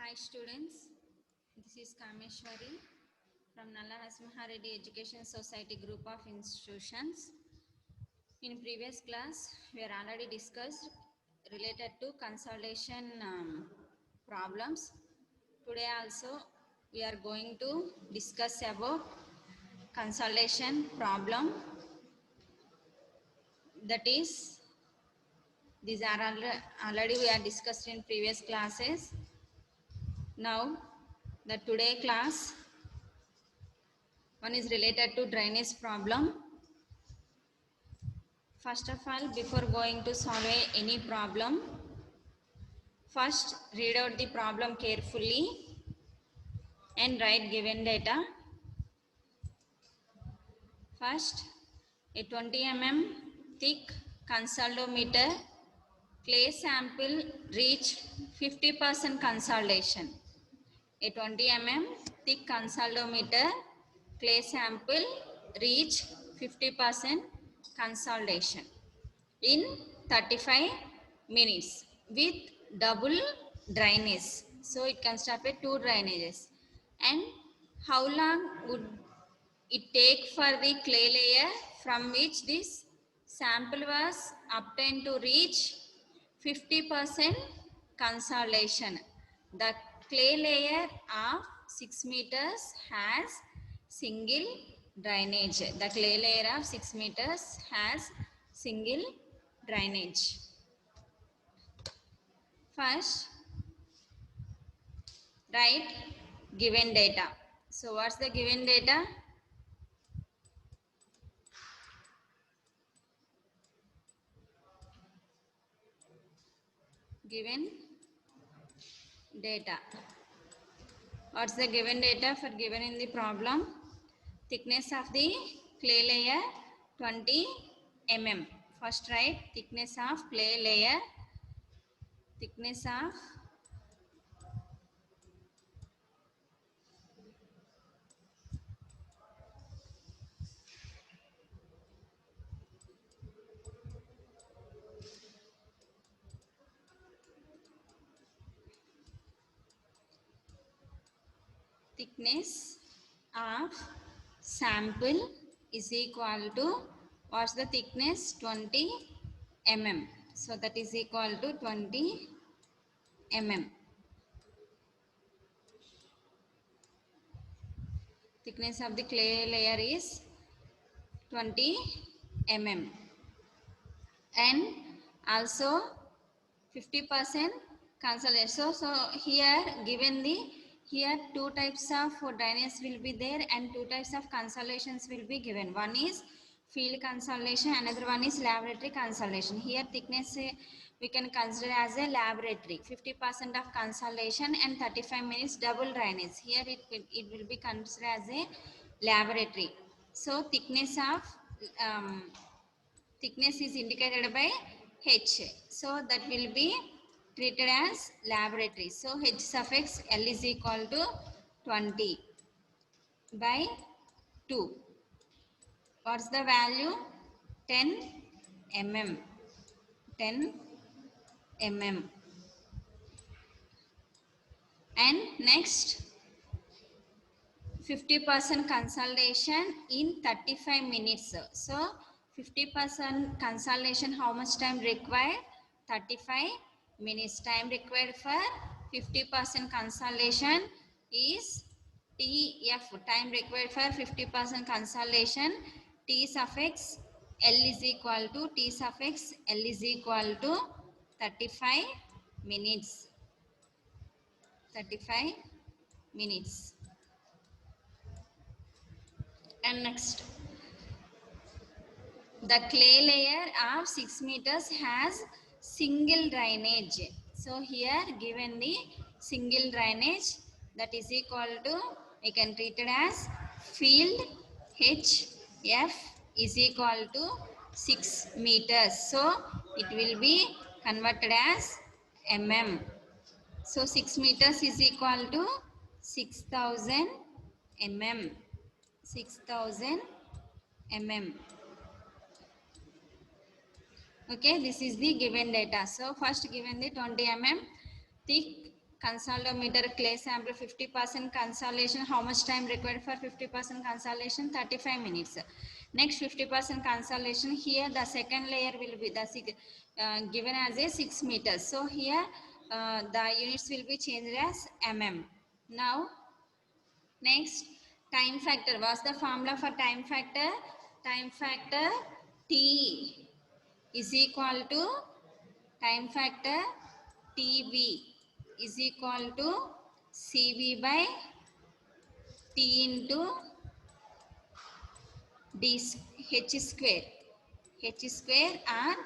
Hi students, this is Kameshwari from Nalla Narasimha Reddy Education Society group of institutions. In previous class, we are already discussed related to consolidation problems. Today also we are going to discuss about consolidation problem, that is these are already we are discussed in previous classes. Now the today class one is related to drainage problem. First of all, before going to solve any problem, first read out the problem carefully and write given data. First, a 20 mm thick consolidometer clay sample reached 50% consolidation. A 20 mm thick consolidometer clay sample reached 50% consolidation in 35 minutes with double drainage. So it consists of two drainages. And how long would it take for the clay layer from which this sample was obtained to reach 50% consolidation? The clay layer of 6 meters has single drainage. The clay layer of 6 meters has single drainage. First, write given data. So what's the given data? Given data. What's the given data for given in the problem? Thickness of the clay layer 20 mm. First write thickness of clay layer. Thickness of thickness of sample is equal to, what's the thickness? 20 mm. So that is equal to 20 mm. Thickness of the clay layer is 20 mm. And also 50% consolidation. So here given the, here two types of drainage will be there and two types of consolidations will be given. One is field consolidation, another one is laboratory consolidation. Here thickness we can consider as a laboratory, 50% of consolidation and 35 minutes double drainage. Here it will be considered as a laboratory. So thickness of thickness is indicated by H. So that will be treated as laboratory. So H suffix L is equal to 20 by 2. What's the value? 10 mm. 10 mm. And next 50% consolidation in 35 minutes. So 50% consolidation, how much time required? 35 minutes. Time required for 50% consolidation is TF. Time required for 50% consolidation, T suffix L is equal to, T suffix L is equal to 35 minutes. 35 minutes. And next, the clay layer of 6 meters has single drainage. So here given the single drainage, that is equal to, we can treat it as field HF is equal to 6 meters. So it will be converted as mm. So 6 meters is equal to 6000 mm. 6000 mm. Okay, this is the given data. So first given the 20 mm thick consolidometer clay sample 50% consolidation. How much time required for 50% consolidation? 35 minutes. Next 50% consolidation. Here the second layer will be given as a 6 meters. So here the units will be changed as mm. Now next, time factor. What's the formula for time factor? Time factor T is equal to time factor TB is equal to CB by T into H square. H square and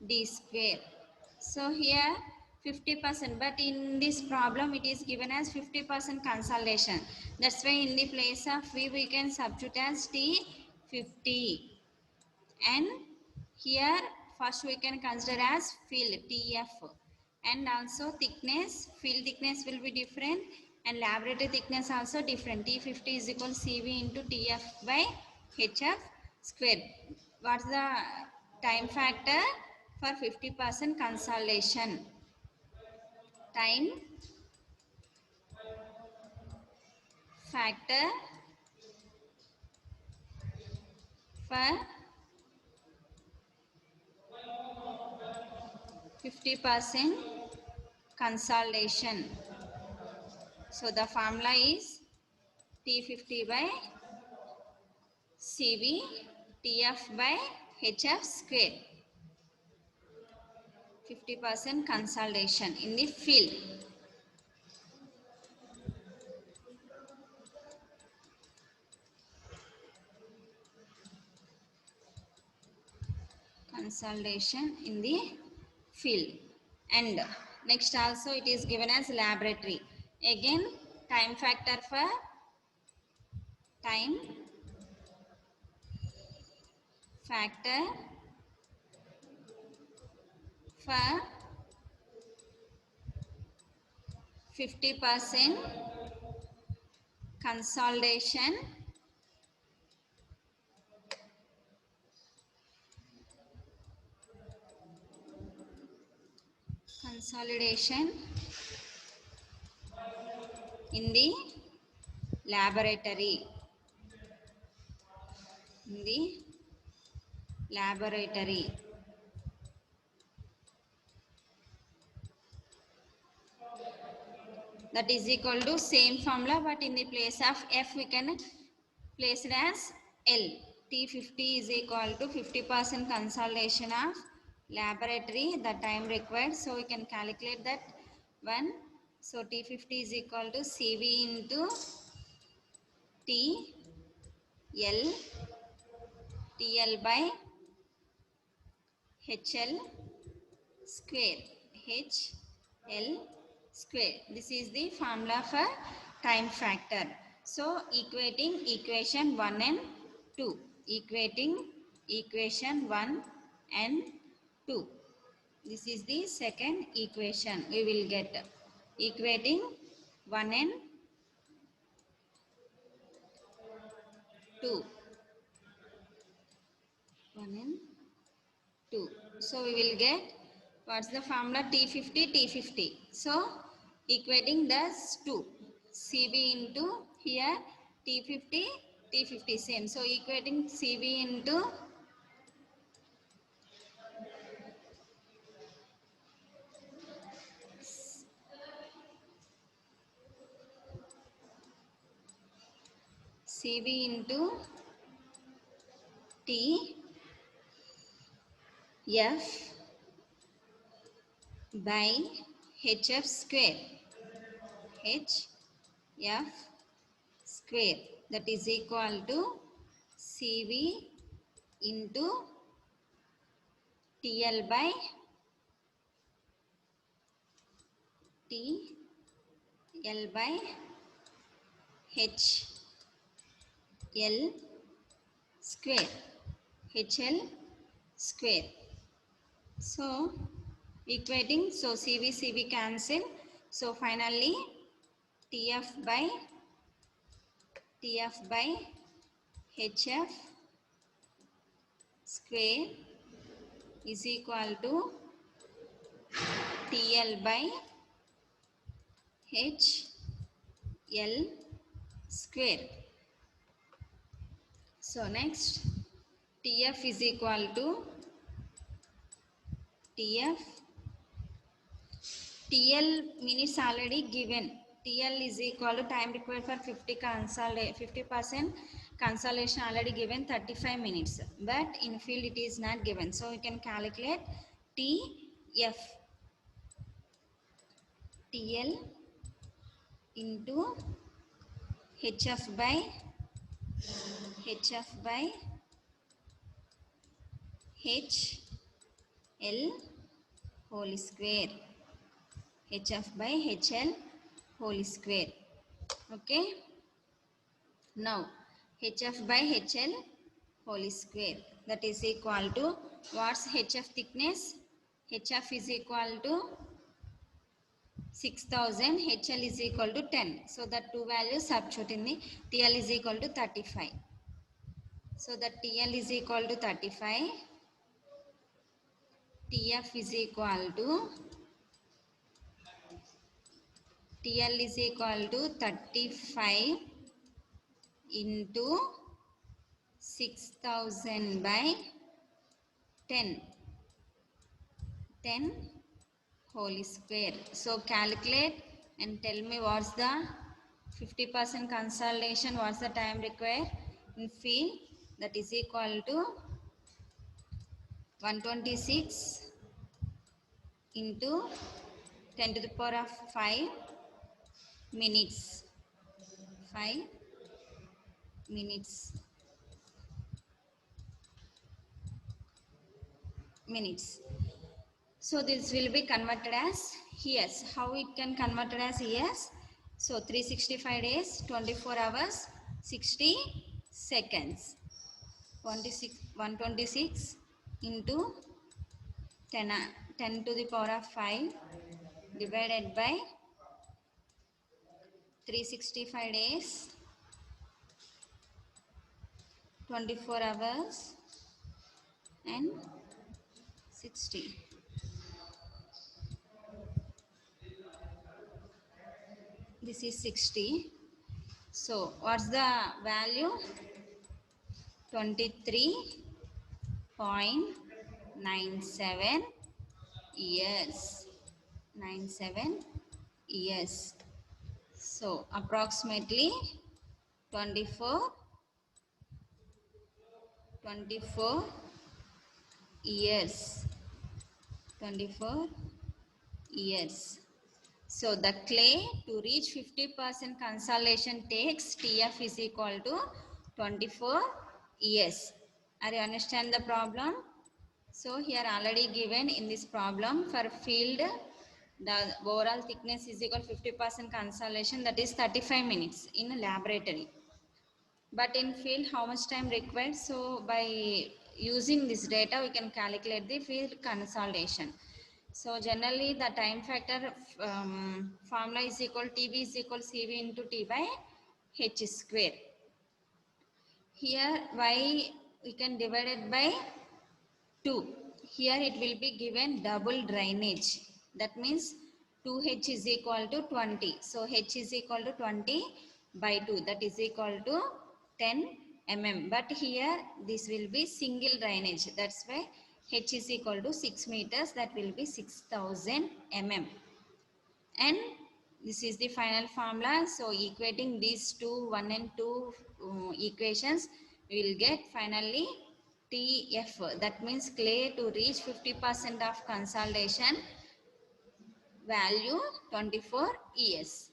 D square. So here 50%, but in this problem it is given as 50% consolidation. That's why in the place of V we can substitute as T50. And here first we can consider as field TF. And also thickness, field thickness will be different and laboratory thickness also different. T50 is equal to CV into TF by HF square. What's the time factor for 50% consolidation? Time factor for 50% consolidation. So the formula is T50 by CV TF by HF square. 50% consolidation in the field. Consolidation in the field. And next also it is given as laboratory. Again time factor for time factor for 50% consolidation in the laboratory. In the laboratory. That is equal to same formula, but in the place of F we can place it as L. T50 is equal to 50% consolidation of laboratory, the time required. So we can calculate that one. So T50 is equal to CV into TL by HL square. HL square. This is the formula for time factor. So equating equation 1 and 2. Equating equation 1 and 2. This is the second equation we will get. Equating 1 and 2. 1 and 2. So we will get, what's the formula? T50, T50. So equating thus 2. CB into here T50, T50 same. So equating CB into CB into TF by HF square. HF square, that is equal to CV into TL by HL square. HL square. So equating, so CV cancel. So finally TF by HF square is equal to TL by HL square. So next, TF is equal to TF. TL minutes already given. TL is equal to time required for 50% consolidation already given 35 minutes. But in field it is not given. So we can calculate TF. TL into HF by HL whole square. HF by HL whole square. Okay. Now HF by HL whole square, that is equal to, what's HF thickness? HF is equal to 6000, HL is equal to 10. So that two values substitute in the TL is equal to 35. So that TL is equal to 35. TF is equal to TL is equal to 35 into 6000 by 10 whole square. So calculate and tell me what's the 50% consolidation, what's the time required in field. That is equal to 126 into 10 to the power of 5 minutes. 5 minutes. So this will be converted as years. How it can convert it as years? So 365 days, 24 hours, 60 seconds. 126 into 10 to the power of 5 divided by 365 days, 24 hours and 60. This is 60. So what's the value? 23.97 years. 97 years. So approximately 24 years. 24 years. So the clay to reach 50% consolidation takes TF is equal to 24 years. Are you understand the problem? So here already given in this problem for field, the overall thickness is equal 50% consolidation, that is 35 minutes in a laboratory. But in field, how much time required? So by using this data, we can calculate the field consolidation. So generally the time factor formula is equal TB is equal CV into T by H square. Here y we can divide it by 2. Here it will be given double drainage. That means 2H is equal to 20. So H is equal to 20 by 2. That is equal to 10 mm. But here this will be single drainage. That's why H is equal to 6 meters. That will be 6000 mm. And this is the final formula. So equating these two 1 and 2 equations, we will get finally TF. That means clay to reach 50% of consolidation value 24 years.